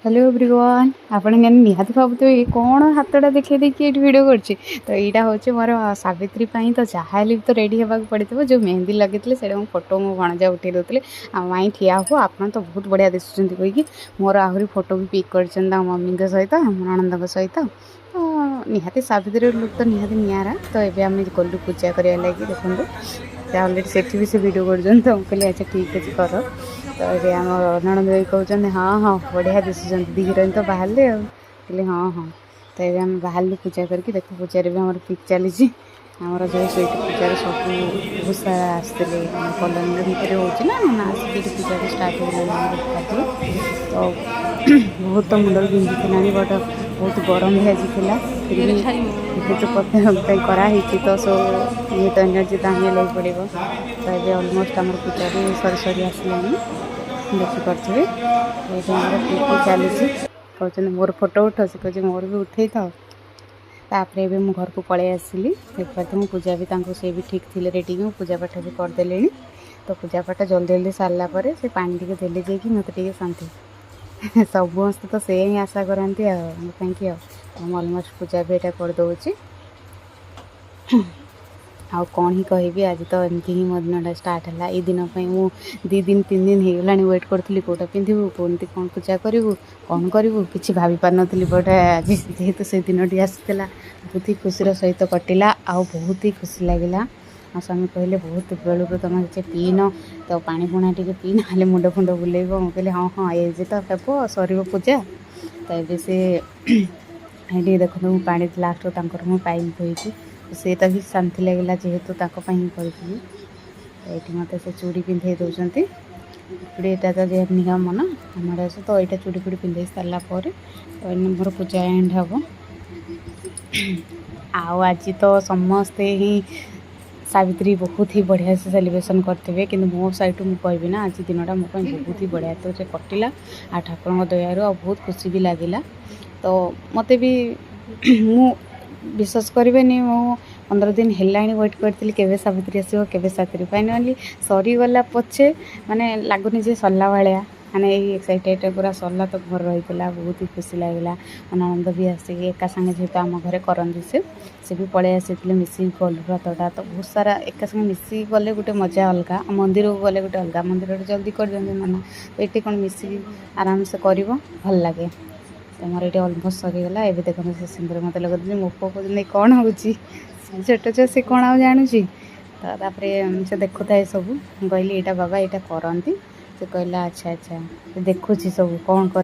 hello everyone आपण निहाती भावुवे कौन हाथटा देखे देखिए वीडियो करछि तो यहाँ हूँ मोर सावित्री तो जहाँ तो रेडी होगा पड़े जो मेहंदी लगे से फोटो मो भणजा उठे दूसरे माई ठिया हो आप तो बहुत बढ़िया दिशुं कहीकि मोर आहरी फोटो भी पिक कर मम्मी सहित ननंद सहित तो निहाती सावित्री लुक तो निहाती निरा तो ये आम गलु पूजा करने लगे देखो अलरेडी सेठी भी से वीडियो कर कहले अच्छा ठीक अच्छे कर तो ये आम ननंद भाई कहते हाँ हाँ बढ़िया दिशुं दी हिरोइन तो बाहर कहले हाँ हाँ तो ये आम बाहर पूजा करके देख पूजार भी आम पिक चली आमर जो सहित पूजार सब बहुत सारा आसते कलोनी भितर होना ना आसिक पूजा स्टार्ट हो तो बहुत तो मुंड बिंधुला बट बहुत गरम भी आज था फिर भी जेहेतु प्रत्येक कराई तो सो ये तो एनर्जी तो आने लग पड़े तो ये अलमोस्ट आम पूजा भी सरी सरी आसला देखिपे ये चली कहते मोर फोटो उठ से कहे मोर भी उठे था तापर भी घर को पलि आसली देखते मुझे पूजा भी से भी ठीक थी रेडी की पूजा पाठ भी करदे तो पूजा पाठ जल्दी जल्दी सारापर से पानी टे देले जाकि मत शांति समस्त तो से ही आशा करती कहीं अलमोस्ट पूजा भी यहाँ करदे आउ कौन ही कहि आज तो एमती ही मो दिन स्टार्ट है ये दिन मु 2 दिन 3 दिन होगा वेट करी कौटा पिंधु कौन कौन पूजा करूँ कौन करूँ कि भाभी पार नी बट आज जेहेतु से दिन टी आसाला बहुत ही खुशी सहित कटिला आउ बहुत ही खुशी लगे आ स्वामी कहले बहुत बेलू तुम किसी पीन तो पानी पुणा टे पी ना मुंड फुंड बुलेब मुझे हाँ हाँ ये तो हे सर पूजा तो ये से ये देखो पानी लास्ट मुझे पाइन थी से भी शांति लगला जेहेतु करी मत से चूड़ी पिंधे दौरान चूड़ी यहाँ तो नियम ना हमारे तो यहाँ चूड़ी फूड़ी पिंधे सारापर तो मोर पूजा एंड हम आज तो समस्ते ही सावित्री बहुत ही बढ़िया से सेलिब्रेशन करते कि मो साइड मुझे कहबी ना आज दिनटा मो बहुत ही बढ़िया तो से कटिला आ ठाकुर दयार बहुत खुशी भी लगिला तो मत भी मु विश्वास करेनि मु 15 दिन है वेट करी केवे सावित्री आसो केवे सावित्री फाइनाली सरीगला पछे माने लगुनि जे सरला भाया माने एक्साइटेड पूरा सरला तो घर रही बहुत ही खुशी लगला ननंद भी आसिक एका संगे जेहेतु आम घर करती से भी पलि आसी मिसिक गलु व्रतटा तो बहुत सारा एका संगे मिसिक गले गोटे मजा अलग मंदिर को गले गोटे अलग मंदिर जल्दी कर दिखाते माना तो ये कौन मिसिक आराम से कर भल लगे तो मोर ये अलमोस्ट सरीगला ये देखते से सिंदूर मत लगे मो पो कौन हो छोट छुआ सी कौन आ जानुची तो तापर से देखुता है सब कहली यहाँ बाबा यहाँ करती से कहला अच्छा अच्छा देखुची सब कौन कर